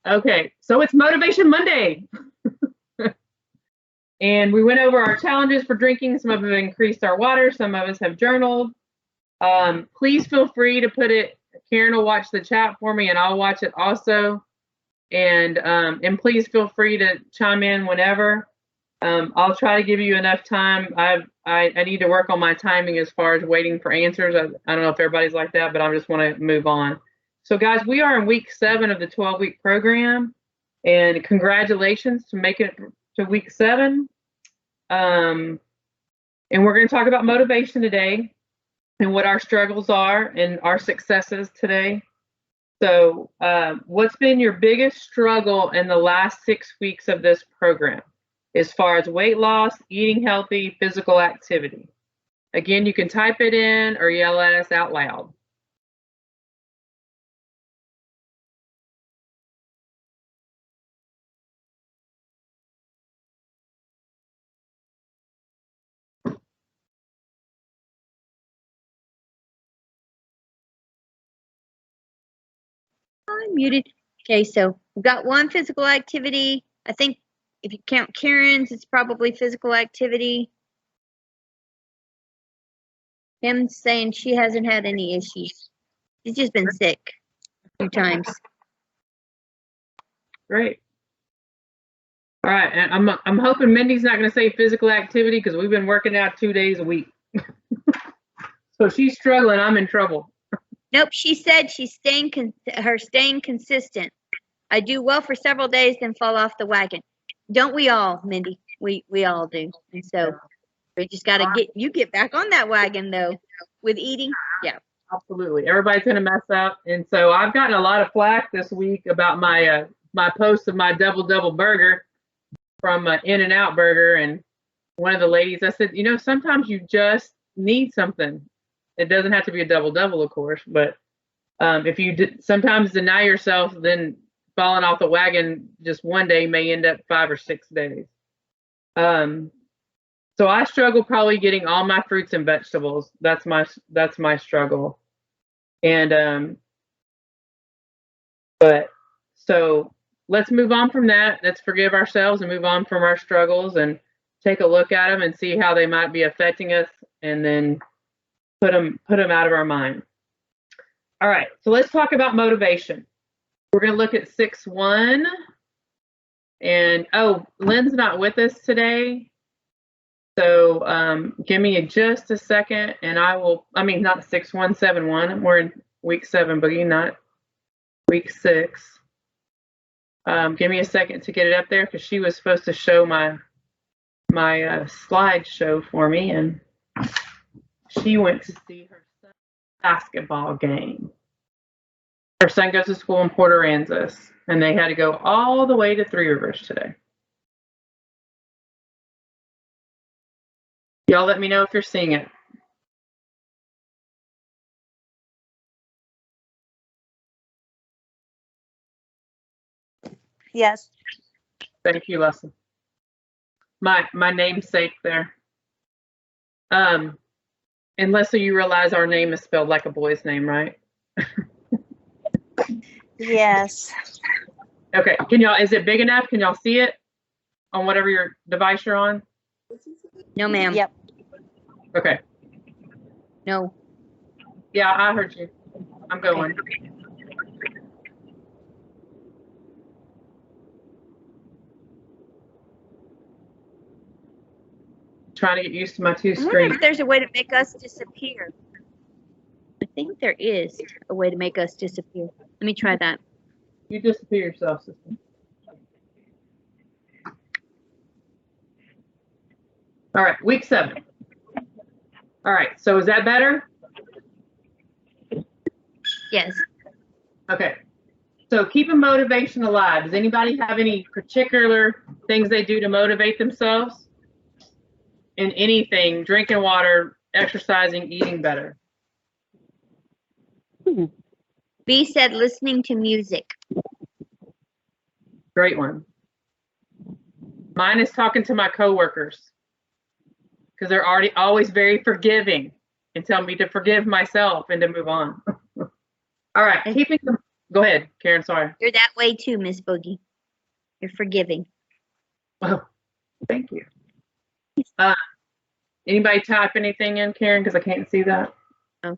Okay, so it's Motivation Monday. And we went over our challenges for drinking. Some of us have increased our water. Some of us have journaled. Please feel free to put it. Karen will watch the chat for me, and I'll watch it also. And please feel free to chime in whenever. I'll try to give you enough time. I need to work on my timing as far as waiting for answers. I don't know if everybody's like that, but I just want to move on. So guys, we are in week 7 of the 12-week program, and congratulations to make it to week 7. And we're going to talk about motivation today and what our struggles are and our successes today. So what's been your biggest struggle in the last 6 weeks of this program as far as weight loss, eating healthy, physical activity? Again, you can type it in or yell at us out loud. I'm muted. Okay, so we've got one physical activity. I think if you count Karen's, it's probably physical activity. Kim's saying she hasn't had any issues. She's just been sick a few times. Great. All right, and I'm hoping Mindy's not going to say physical activity because we've been working out 2 days a week. So she's struggling. I'm in trouble. Nope, she said she's staying consistent. I do well for several days, then fall off the wagon. Don't we all, Mindy? We all do. And so we just got to get back on that wagon though with eating. Yeah. Absolutely. Everybody's going to mess up. And so I've gotten a lot of flack this week about my my post of my double burger from In-N-Out Burger. And one of the ladies, I said, sometimes you just need something. It doesn't have to be a double, of course, but if you sometimes deny yourself, then falling off the wagon just one day may end up 5 or 6 days. So I struggle probably getting all my fruits and vegetables. That's my struggle. And but so let's move on from that. Let's forgive ourselves and move on from our struggles and take a look at them and see how they might be affecting us, and then put them out of our mind. All right, so let's talk about motivation. We're going to look at 6.1. And Lynn's not with us today. So give me just a second and not 6.1, 7.1. We're in week 7, Boogie, not week 6. Give me a second to get it up there because she was supposed to show my slideshow for me, and she went to see her son's basketball game. Her son goes to school in Port Aransas, and they had to go all the way to Three Rivers today. Y'all let me know if you're seeing it. Yes. Thank you, Leslie. My namesake there. And Leslie, you realize our name is spelled like a boy's name, right? Yes. Okay. Is it big enough? Can y'all see it on whatever your device you're on? No, ma'am. Yep. Okay. No. Yeah, I heard you. I'm going. Okay. Trying to get used to my 2 screens. I wonder if there's a way to make us disappear. I think there is a way to make us disappear. Let me try that. You disappear yourself, sister. All right, week 7. All right, so is that better? Yes. Okay. So keeping motivation alive. Does anybody have any particular things they do to motivate themselves? In anything, drinking water, exercising, eating better. B said listening to music. Great one. Mine is talking to my coworkers because they're always very forgiving and tell me to forgive myself and to move on. All right, go ahead, Karen. Sorry. You're that way too, Miss Boogie. You're forgiving. Oh, thank you. Anybody type anything in, Karen? Because I can't see that. Oh.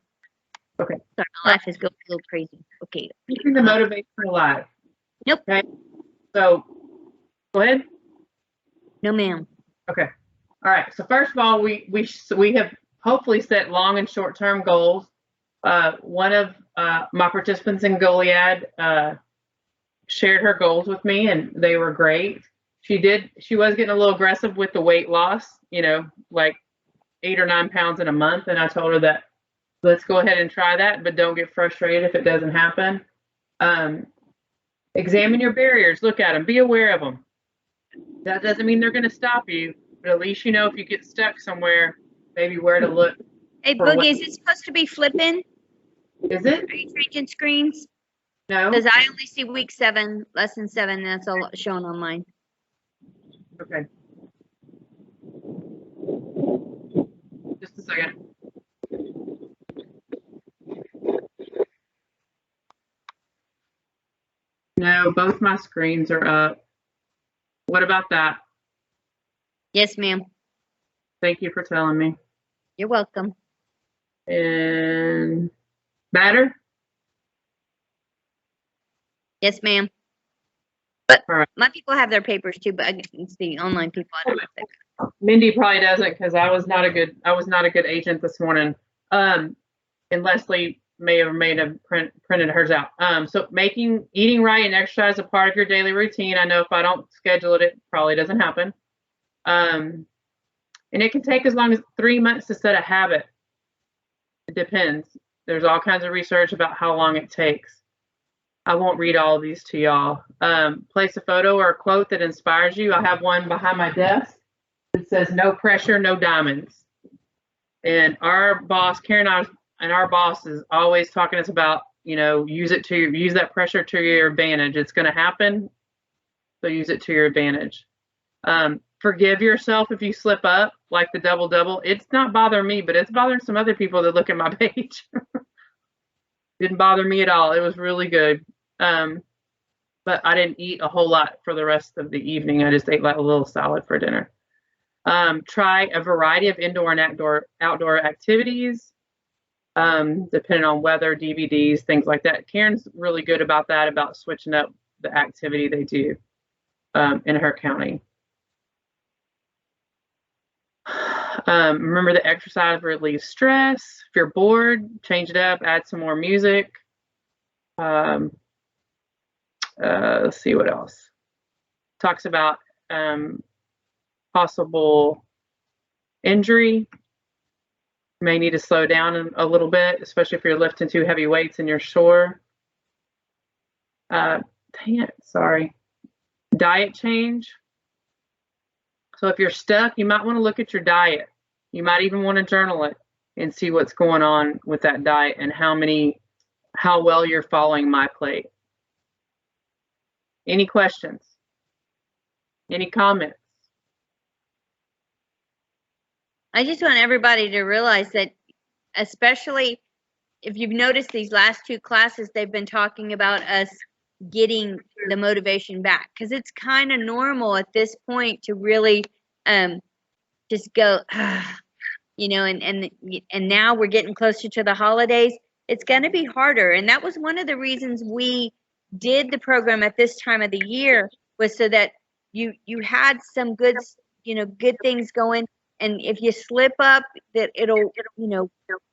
Okay. Sorry, my life is going a little crazy. Okay. Keeping the motivation alive. Nope. Okay. So, go ahead. No, ma'am. Okay. All right. So first of all, we have hopefully set long and short term goals. One of my participants in Goliad shared her goals with me, and they were great. She was getting a little aggressive with the weight loss, like 8 or 9 pounds in a month. And I told her that let's go ahead and try that, but don't get frustrated if it doesn't happen. Examine your barriers, look at them, be aware of them. That doesn't mean they're going to stop you, but at least if you get stuck somewhere, maybe where to look. Hey, Boogie, is it supposed to be flipping? Is it? Are you changing screens? No. Because I only see week 7, lesson 7. That's all shown on mine. Okay. Just a second. No, both my screens are up. What about that? Yes, ma'am. Thank you for telling me. You're welcome. And better? Yes, ma'am. But all right. My people have their papers too, but I can see online people. I don't know. Mindy probably doesn't because I was not a good agent this morning. And Leslie may have printed hers out. So eating right and exercise a part of your daily routine. I know if I don't schedule it, it probably doesn't happen. And it can take as long as 3 months to set a habit. It depends. There's all kinds of research about how long it takes. I won't read all of these to y'all. Place a photo or a quote that inspires you. I have one behind my desk that says, "No pressure, no diamonds." And our boss, Karen and our boss is always talking to us about, use that pressure to your advantage. It's going to happen, so use it to your advantage. Forgive yourself if you slip up, like the double. It's not bothering me, but it's bothering some other people that look at my page. Didn't bother me at all. It was really good. But I didn't eat a whole lot for the rest of the evening. I just ate like a little salad for dinner. Try a variety of indoor and outdoor activities, depending on weather, DVDs, things like that. Karen's really good about that, about switching up the activity they do in her county. Remember the exercise relieves stress. If you're bored, change it up, add some more music. Let's see what else. Talks about possible injury. May need to slow down a little bit, especially if you're lifting too heavy weights and you're sore. Sorry. Diet change. So if you're stuck, you might want to look at your diet. You might even want to journal it and see what's going on with that diet and how well you're following My Plate. Any questions? Any comments? I just want everybody to realize that, especially if you've noticed these last 2 classes, they've been talking about us getting the motivation back, because it's kind of normal at this point to really just go, and now we're getting closer to the holidays. It's going to be harder, and that was one of the reasons we did the program at this time of the year, was so that you had some good things going, and if you slip up, that it'll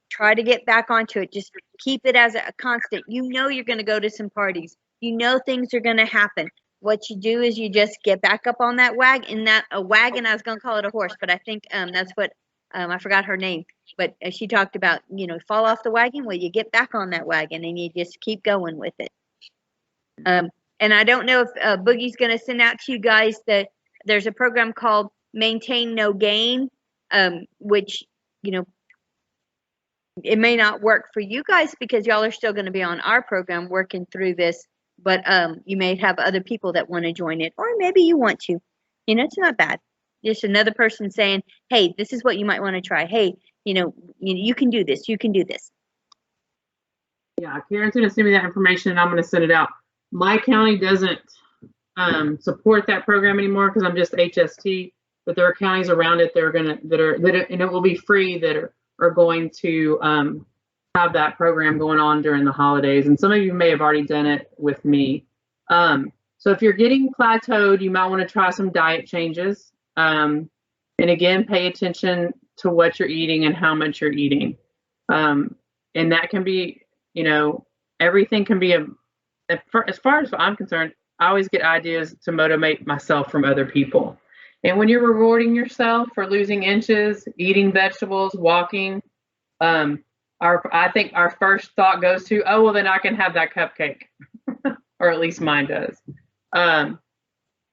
try to get back onto it. Just keep it as a constant. You're going to go to some parties. Things are going to happen. What you do is you just get back up on that wagon. A wagon, I was going to call it a horse, but I think that's what I forgot her name. But she talked about, fall off the wagon. Well, you get back on that wagon and you just keep going with it. And I don't know if Boogie's going to send out to you guys that there's a program called Maintain No Gain, which it may not work for you guys because y'all are still going to be on our program working through this, but you may have other people that want to join it, or maybe you want to. It's not bad. Just another person saying, hey, this is what you might want to try. Hey, you can do this. You can do this. Yeah, Karen's going to send me that information and I'm going to send it out. My county doesn't support that program anymore because I'm just HST, but there are counties around it that are and it will be free that are going to have that program going on during the holidays. And some of you may have already done it with me. So if you're getting plateaued, you might want to try some diet changes. And again, pay attention to what you're eating and how much you're eating. And that can be, everything can be as far as I'm concerned, I always get ideas to motivate myself from other people. And when you're rewarding yourself for losing inches, eating vegetables, walking, I think our first thought goes to, oh, well, then I can have that cupcake, or at least mine does.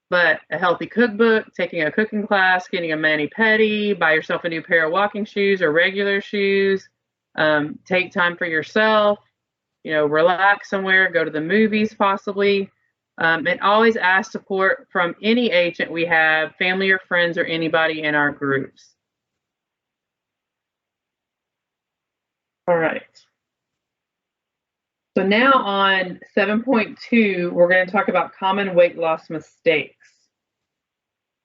But a healthy cookbook, taking a cooking class, getting a mani-pedi, buy yourself a new pair of walking shoes or regular shoes, take time for yourself, relax somewhere, go to the movies possibly, and always ask support from any agent we have, family or friends or anybody in our groups. All right. So now on 7.2, we're going to talk about common weight loss mistakes.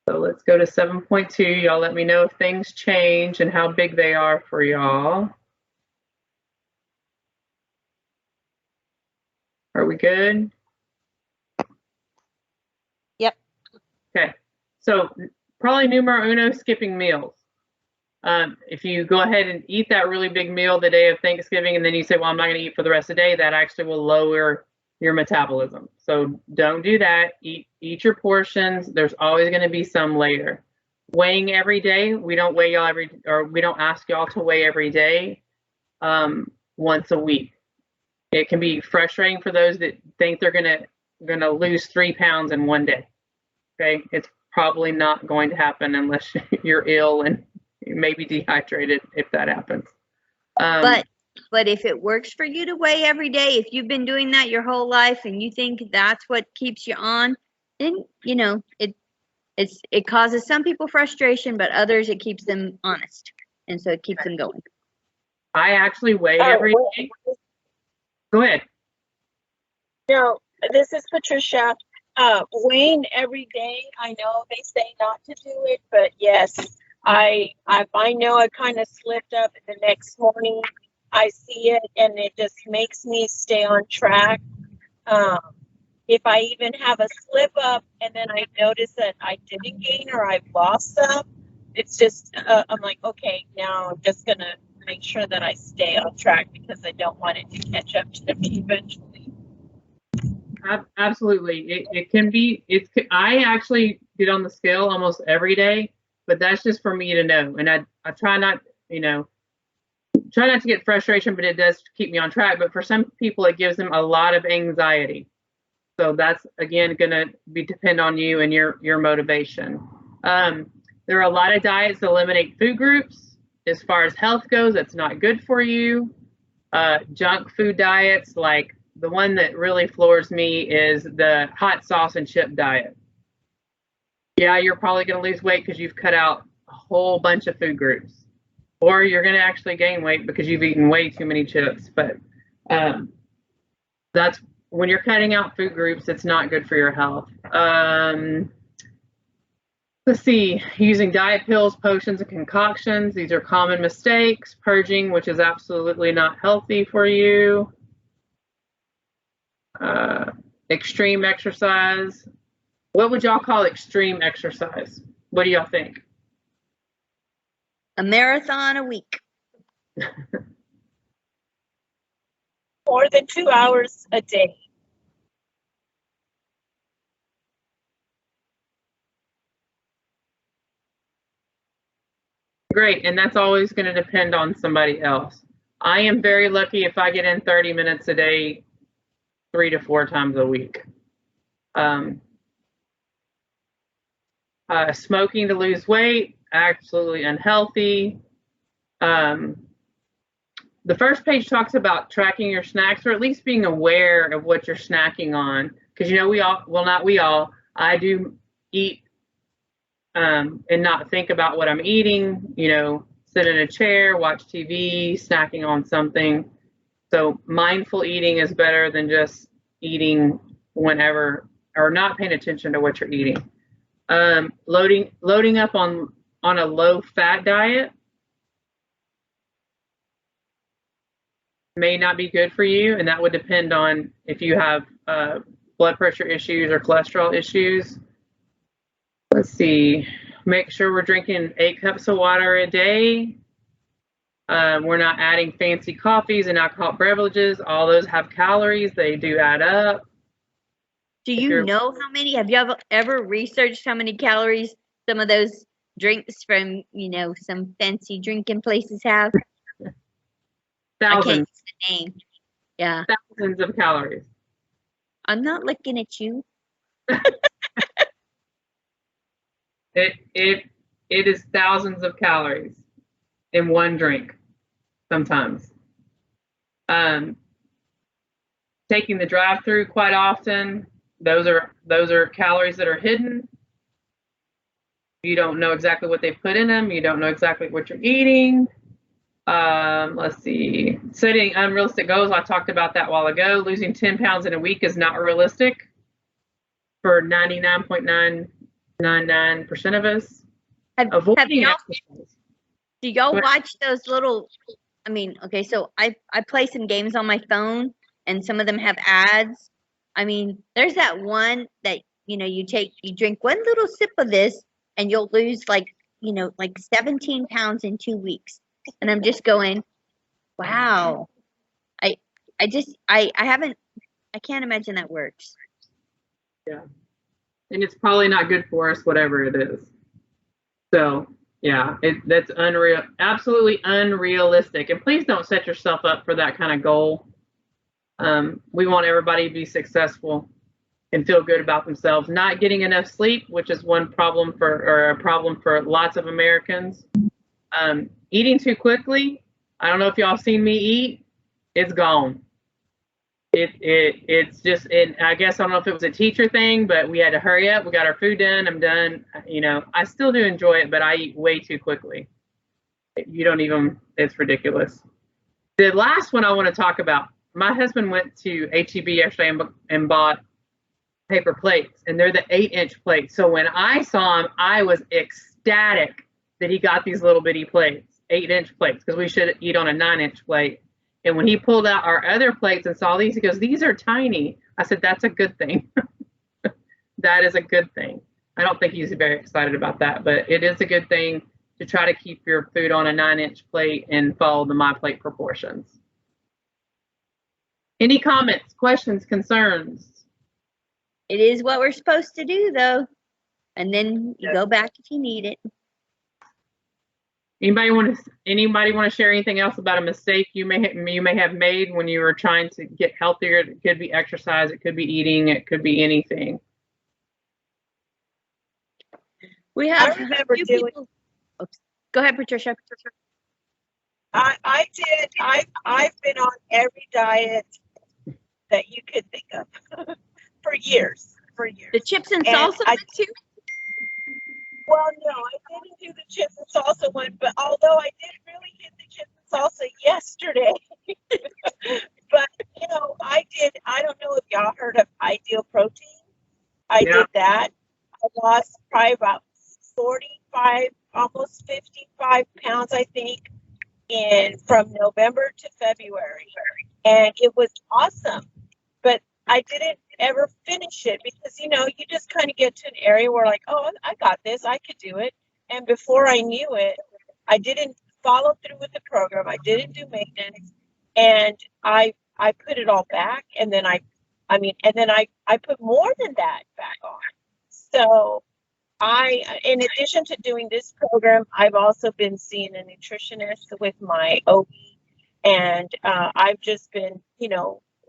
So let's go to 7.2. Y'all let me know if things change and how big they are for y'all. Are we good? Yep. Okay. So probably numero uno, skipping meals. If you go ahead and eat that really big meal the day of Thanksgiving, and then you say, well, I'm not going to eat for the rest of the day, that actually will lower your metabolism. So don't do that. Eat your portions. There's always going to be some later. Weighing every day. We don't weigh y'all we don't ask y'all to weigh every day, once a week. It can be frustrating for those that think they're gonna lose 3 pounds in one day. Okay, it's probably not going to happen unless you're ill and you may be dehydrated if that happens. But if it works for you to weigh every day, if you've been doing that your whole life and you think that's what keeps you on, then it causes some people frustration, but others it keeps them honest, and so it keeps them going. I actually weigh every day. Go ahead. No, this is Patricia. Weighing every day. I know they say not to do it, but yes, I know I kind of slipped up the next morning. I see it, and it just makes me stay on track. If I even have a slip up and then I notice that I didn't gain or I've lost some, it's just I'm like, okay, now I'm just gonna make sure that I stay on track because I don't want it to catch up to me eventually. Absolutely. It can be, I actually get on the scale almost every day, but that's just for me to know. And I try not to get frustration, but it does keep me on track. But for some people, it gives them a lot of anxiety. So that's, again, going to depend on you and your motivation. There are a lot of diets that eliminate food groups. As far as health goes, that's not good for you. Junk food diets, like the one that really floors me is the hot sauce and chip diet. Yeah, you're probably going to lose weight because you've cut out a whole bunch of food groups. Or you're going to actually gain weight because you've eaten way too many chips. But that's when you're cutting out food groups, it's not good for your health. Let's see, using diet pills, potions, and concoctions. These are common mistakes. Purging, which is absolutely not healthy for you. Extreme exercise. What would y'all call extreme exercise? What do y'all think? A marathon a week. More than 2 hours a day. Great, and that's always going to depend on somebody else. I am very lucky if I get in 30 minutes a day, 3 to 4 times a week. Smoking to lose weight, absolutely unhealthy. The first page talks about tracking your snacks, or at least being aware of what you're snacking on, because I do eat and not think about what I'm eating, sit in a chair, watch TV, snacking on something. So mindful eating is better than just eating whenever or not paying attention to what you're eating. Loading up on a low fat diet may not be good for you, and that would depend on if you have blood pressure issues or cholesterol issues. Let's see. Make sure we're drinking 8 cups of water a day. We're not adding fancy coffees and alcoholic beverages. All those have calories. They do add up. Do you know how many? Have you ever researched how many calories some of those drinks from, some fancy drinking places have? Thousands. I can't use the name. Yeah. Thousands of calories. I'm not looking at you. It is thousands of calories in one drink sometimes. Taking the drive-through quite often, those are calories that are hidden. You don't know exactly what they put in them. You don't know exactly what you're eating. Let's see. Setting unrealistic goals. I talked about that a while ago. Losing 10 pounds in a week is not realistic for 99.999% of us. Avoiding exercise. Do y'all watch those little, okay, so I play some games on my phone and some of them have ads. There's that one that, you drink one little sip of this and you'll lose like 17 pounds in 2 weeks. And I'm just going, wow. I can't imagine that works. Yeah. And it's probably not good for us, whatever it is. So yeah, that's unreal, absolutely unrealistic. And please don't set yourself up for that kind of goal. We want everybody to be successful and feel good about themselves. Not getting enough sleep, which is a problem for lots of Americans. Eating too quickly. I don't know if y'all seen me eat. It's gone. It's just, I guess, I don't know if it was a teacher thing, but we had to hurry up. We got our food done. I'm done. I still do enjoy it, but I eat way too quickly. It's ridiculous. The last one I want to talk about, my husband went to HEB yesterday and bought paper plates, and they're the 8-inch plates. So when I saw him, I was ecstatic that he got these little bitty plates, 8-inch plates, because we should eat on a 9-inch plate. And when he pulled out our other plates and saw these, he goes, "These are tiny." I said, "That's a good thing." That is a good thing. I don't think he's very excited about that, but it is a good thing to try to keep your food on a 9-inch plate and follow the My Plate proportions. Any comments, questions, concerns? It is what we're supposed to do, though. And then you go back if you need it. Anybody want to share anything else about a mistake you may have made when you were trying to get healthier? It could be exercise, it could be eating, it could be anything. We have. I remember doing. People. Oops. Go ahead, Patricia. I did. I've been on every diet that you could think of for years. The chips and salsa too. Well, no, I didn't do the chips and salsa one, but although I did really hit the chips and salsa yesterday, but I did. I don't know if y'all heard of Ideal Protein. I did that. I lost probably about 45, almost 55 pounds, I think, from November to February, and it was awesome. But I didn't ever finish it because you just kind of get to an area where like, oh, I got this, I could do it. And before I knew it, I didn't follow through with the program. I didn't do maintenance, and I put it all back. And then I put more than that back on. So in addition to doing this program, I've also been seeing a nutritionist with my OB, and I've just been,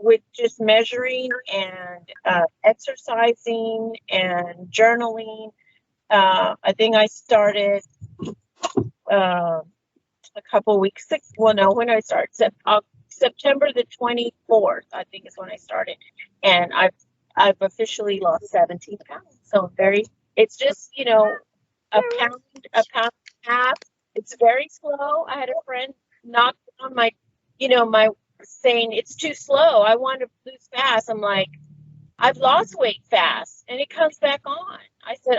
with just measuring and exercising and journaling. I think I started a couple weeks ago. Well, no, when I started, September the 24th, I think is when I started, and I've officially lost 17 pounds. So it's just a pound and a half. It's very slow. I had a friend knock on my saying it's too slow. I want to lose fast. I'm like, I've lost weight fast, and it comes back on. I said,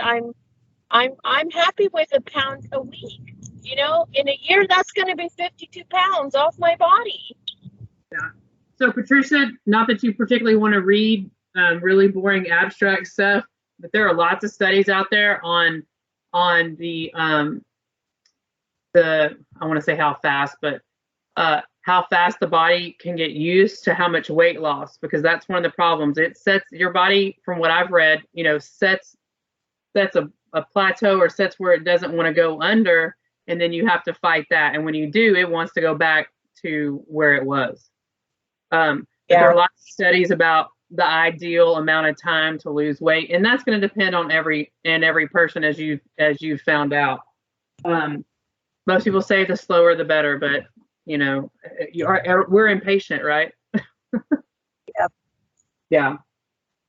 I'm happy with a pound a week. You know, in a year, that's going to be 52 pounds off my body. Yeah. So Patricia, not that you particularly want to read really boring abstract stuff, but there are lots of studies out there on the I want to say how fast, but how fast the body can get used to how much weight loss, because that's one of the problems. It sets your body, from what I've read, sets a plateau, or sets where it doesn't want to go under, and then you have to fight that. And when you do, it wants to go back to where it was. But there are lots of studies about the ideal amount of time to lose weight, and that's going to depend on every person, as you've found out. Most people say the slower the better, but we're impatient, right? Yep. Yeah.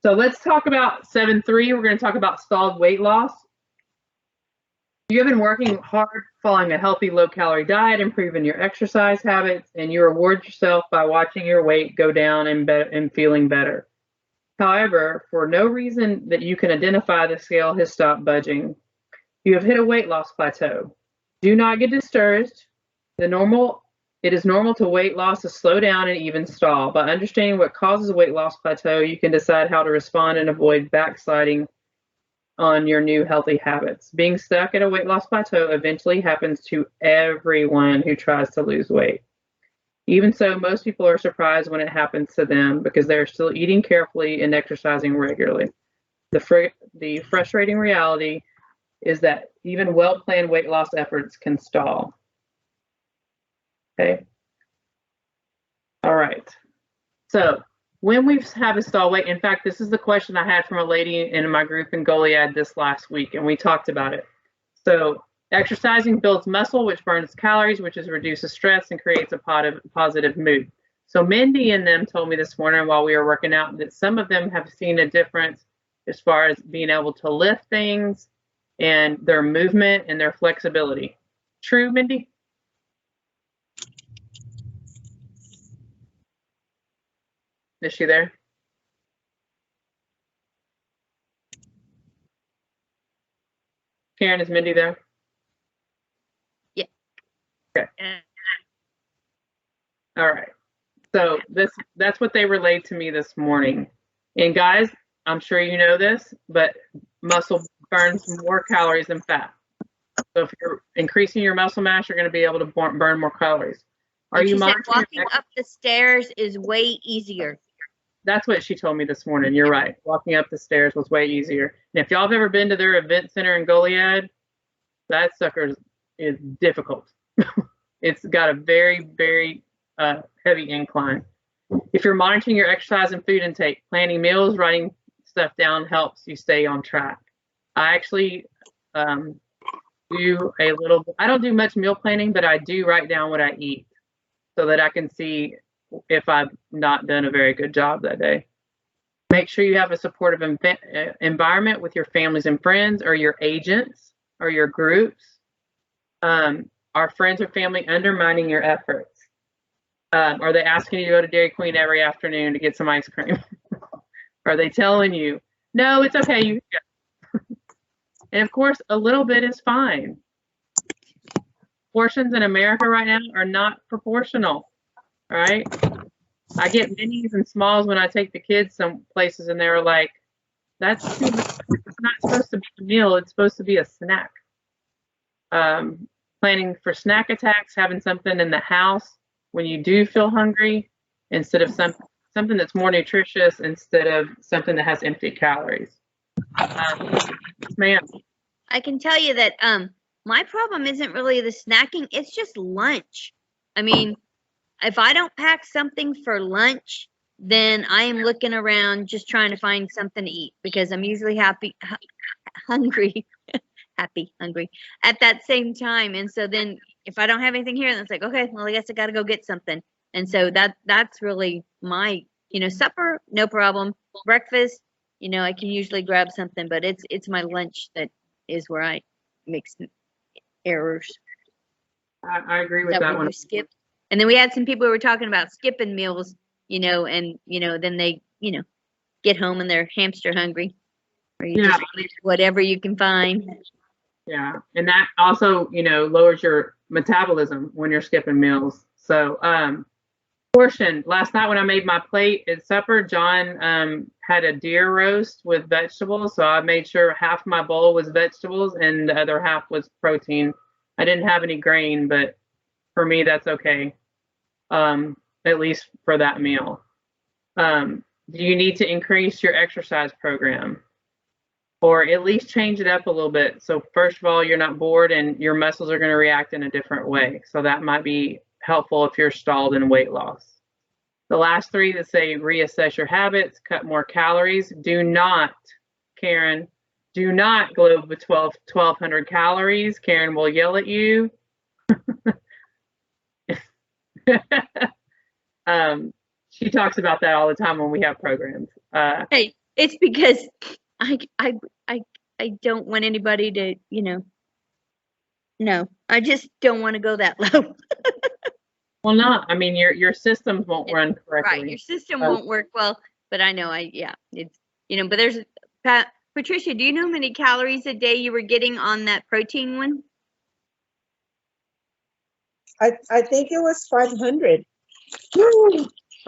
So let's talk about 7.3. We're going to talk about stalled weight loss. You have been working hard, following a healthy, low-calorie diet, improving your exercise habits, and you reward yourself by watching your weight go down and feeling better. However, for no reason that you can identify, the scale has stopped budging. You have hit a weight loss plateau. Do not get discouraged. It is normal to weight loss to slow down and even stall. By understanding what causes a weight loss plateau, you can decide how to respond and avoid backsliding on your new healthy habits. Being stuck at a weight loss plateau eventually happens to everyone who tries to lose weight. Even so, most people are surprised when it happens to them because they're still eating carefully and exercising regularly. The frustrating reality is that even well-planned weight loss efforts can stall. Okay. All right. So when we have a stall weight, in fact, this is the question I had from a lady in my group in Goliad this last week, and we talked about it. So exercising builds muscle, which burns calories, which reduces stress and creates a positive mood. So Mindy and them told me this morning while we were working out that some of them have seen a difference as far as being able to lift things and their movement and their flexibility. True, Mindy? Is she there? Karen, is Mindy there? Yeah. Okay. All right. So that's what they relayed to me this morning. And guys, I'm sure you know this, but muscle burns more calories than fat. So if you're increasing your muscle mass, you're going to be able to burn more calories. Are you monitoring? Walking up the stairs is way easier. That's what she told me this morning. You're right. Walking up the stairs was way easier. And if y'all have ever been to their event center in Goliad, that sucker is difficult. It's got a very, very heavy incline. If you're monitoring your exercise and food intake, planning meals, writing stuff down helps you stay on track. I actually do a little, I don't do much meal planning, but I do write down what I eat so that I can see if I've not done a very good job that day. Make sure you have a supportive environment with your families and friends, or your agents, or your groups. Are friends or family undermining your efforts? Are they asking you to go to Dairy Queen every afternoon to get some ice cream? Are they telling you, no, it's okay, you can go? And of course, a little bit is fine. Portions in America right now are not proportional, right? I get minis and smalls when I take the kids some places, and they're like, that's too much. It's not supposed to be a meal, it's supposed to be a snack. Planning for snack attacks, having something in the house when you do feel hungry, instead of something that's more nutritious, instead of something that has empty calories. Ma'am. I can tell you that my problem isn't really the snacking, it's just lunch. I mean, if I don't pack something for lunch, then I am looking around just trying to find something to eat, because I'm usually hungry at that same time. And so then if I don't have anything here, then it's like, okay, well, I guess I got to go get something. And so that's really my, supper, no problem. Breakfast, I can usually grab something, but it's my lunch that is where I make some errors. I agree with that one. Skip? And then we had some people who were talking about skipping meals, and then they, get home and they're hamster hungry. Or you just eat whatever you can find. Yeah, and that also, lowers your metabolism when you're skipping meals. So, portion. Last night when I made my plate at supper, John had a deer roast with vegetables. So I made sure half my bowl was vegetables and the other half was protein. I didn't have any grain, but for me, that's okay. At least for that meal. Do you need to increase your exercise program? Or at least change it up a little bit. So first of all, you're not bored and your muscles are going to react in a different way. So that might be helpful if you're stalled in weight loss. The last three that say reassess your habits, cut more calories. Do not, Karen, do not go with 1,200 calories. Karen will yell at you. She talks about that all the time when we have programs. Hey, it's because I don't want anybody to, no, I just don't want to go that low. Well, no, I mean, your systems won't run correctly. Right, your system won't work well, but I know, it's, but there's, Patricia, do you know how many calories a day you were getting on that protein one? I think it was 500.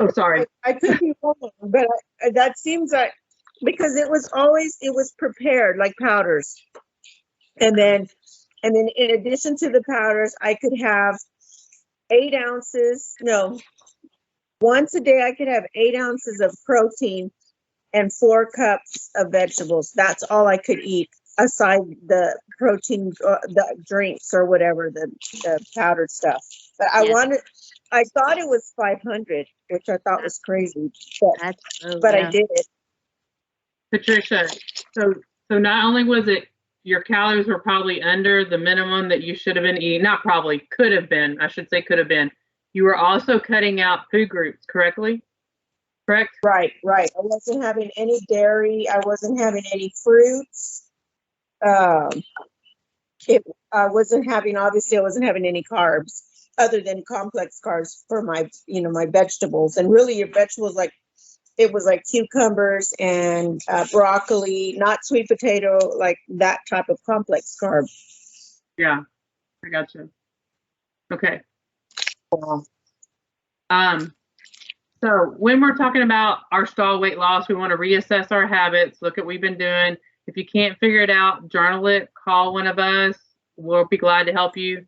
Oh, sorry. I could be wrong, but that seems like, because it was prepared like powders. And then in addition to the powders, I could have 8 ounces. No, once a day I could have 8 ounces of protein and 4 cups of vegetables. That's all I could eat, aside the protein, the drinks or whatever, the powdered stuff. But I thought it was 500, which I thought was crazy, but I did it. Patricia, so not only was it your calories were probably under the minimum that you should have been eating, not probably, could have been, I should say could have been. You were also cutting out food groups, correct? Right. I wasn't having any dairy. I wasn't having any fruits. Obviously I wasn't having any carbs other than complex carbs for my, my vegetables. And really your vegetables, it was like cucumbers and broccoli, not sweet potato, like that type of complex carb. Yeah, I got you. Okay. So when we're talking about our stall weight loss, we want to reassess our habits, look at what we've been doing. If you can't figure it out, journal it, call one of us. We'll be glad to help you.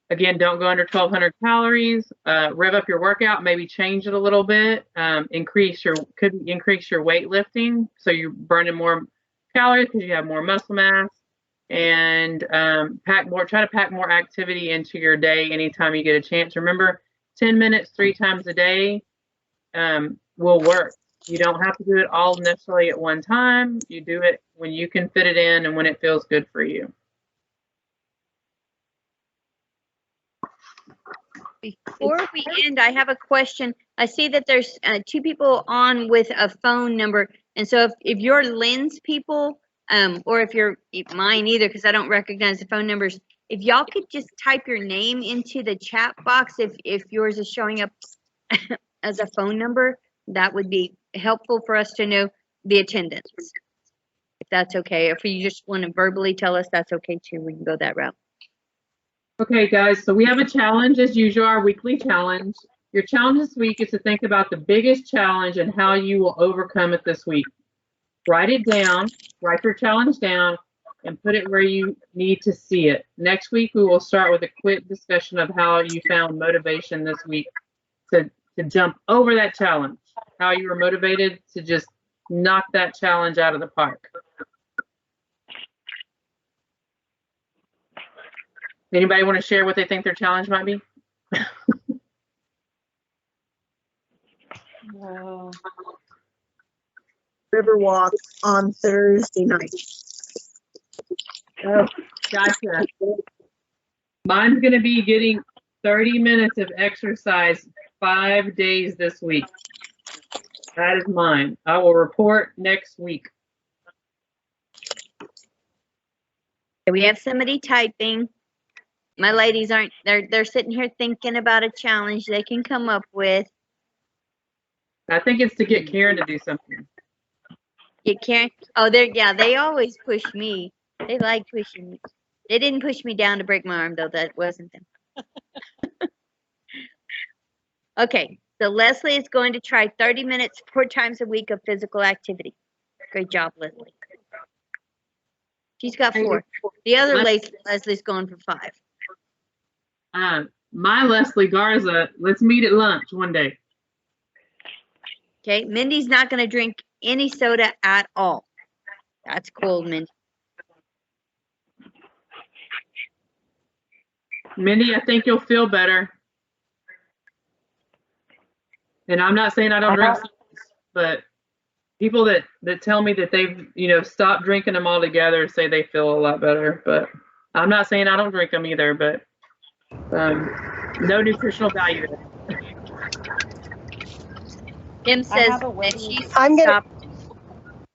Again, don't go under 1,200 calories. Rev up your workout, maybe change it a little bit. Increase your weightlifting, so you're burning more calories because you have more muscle mass. And try to pack more activity into your day anytime you get a chance. Remember, 10 minutes 3 times a day will work. You don't have to do it all necessarily at one time. You do it when you can fit it in and when it feels good for you. Before we end, I have a question. I see that there's 2 people on with a phone number. And so if you're Lynn's people, or if you're mine either, because I don't recognize the phone numbers, if y'all could just type your name into the chat box, if yours is showing up as a phone number, that would be helpful for us to know the attendance. If that's okay. If you just want to verbally tell us, that's okay too. We can go that route. Okay, guys, so we have a challenge as usual, our weekly challenge. Your challenge this week is to think about the biggest challenge and how you will overcome it this week. Write it down, write your challenge down, and put it where you need to see it. Next week, we will start with a quick discussion of how you found motivation this week to jump over that challenge, how you were motivated to just knock that challenge out of the park. Anybody want to share what they think their challenge might be? River walk on Thursday night. Oh, gotcha. Mine's going to be getting 30 minutes of exercise 5 days this week. That is mine. I will report next week. We have somebody typing. My ladies aren't, they're sitting here thinking about a challenge they can come up with. I think it's to get Karen to do something. Get Karen. Oh, they always push me. They like pushing me. They didn't push me down to break my arm though. That wasn't them. Okay, so Leslie is going to try 30 minutes 4 times a week of physical activity. Great job, Leslie. She's got 4. The other Leslie's going for 5. My Leslie Garza, let's meet at lunch one day. Okay, Mindy's not going to drink any soda at all. That's cool, Mindy. Mindy, I think you'll feel better. And I'm not saying I don't drink sodas, but people that tell me that they've, stopped drinking them altogether say they feel a lot better. But I'm not saying I don't drink them either, but no nutritional value. Kim says that she's stopped.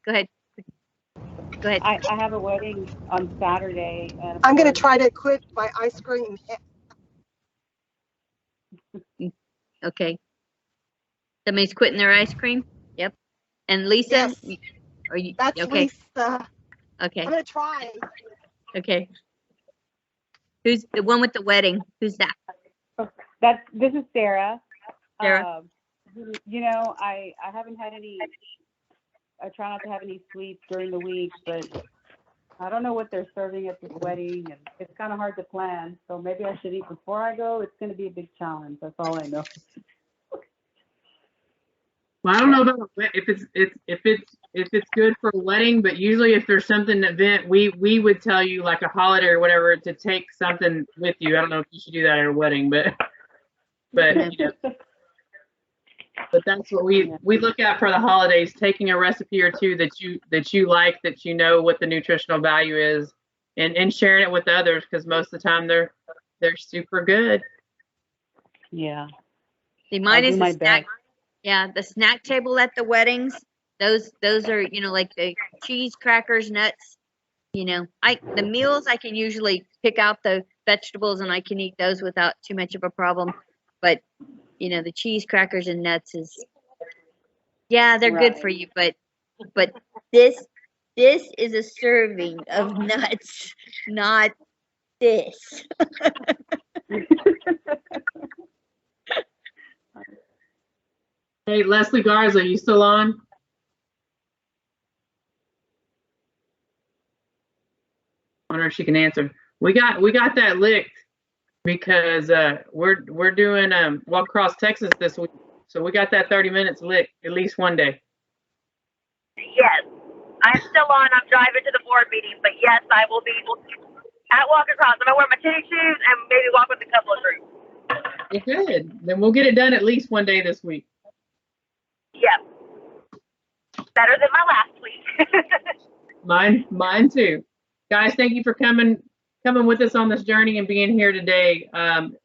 Go ahead. Go ahead. I have a wedding on Saturday. And I'm going to try to quit my ice cream. Okay. Somebody's quitting their ice cream? Yep. And Lisa? Yes. Are you, That's okay. Lisa. Okay. I'm going to try. Okay. Who's the one with the wedding? Who's that? This is Sarah. Sarah. I haven't had any, I try not to have any sweets during the week, but I don't know what they're serving at this wedding, and it's kind of hard to plan. So maybe I should eat before I go. It's going to be a big challenge. That's all I know. Well, I don't know about if it's good for a wedding, but usually if there's something event, we would tell you like a holiday or whatever to take something with you. I don't know if you should do that at a wedding, but but that's what we look at for the holidays, taking a recipe or two that you like, that you know what the nutritional value is, and sharing it with others, because most of the time they're super good. Yeah. See, mine is my the snack. best. Yeah, the snack table at the weddings. Those are, like the cheese, crackers, nuts. The meals I can usually pick out the vegetables and I can eat those without too much of a problem. But the cheese, crackers, and nuts is, they're good for you. But this is a serving of nuts, not this. Hey, Leslie Garza, you still on? I wonder if she can answer. We got that licked because we're doing walk across Texas this week, so we got that 30 minutes licked at least one day. Yes, I'm still on. I'm driving to the board meeting, but yes, I will be at walk across. I'm gonna wear my tennis shoes and maybe walk with a couple of groups. Well, good. Then we'll get it done at least one day this week. Yep. Better than my last week. Mine too. Guys, thank you for coming with us on this journey and being here today.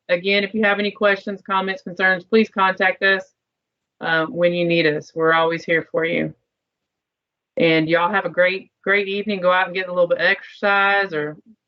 Again, if you have any questions, comments, concerns, please contact us when you need us. We're always here for you. And y'all have a great evening. Go out and get a little bit of exercise or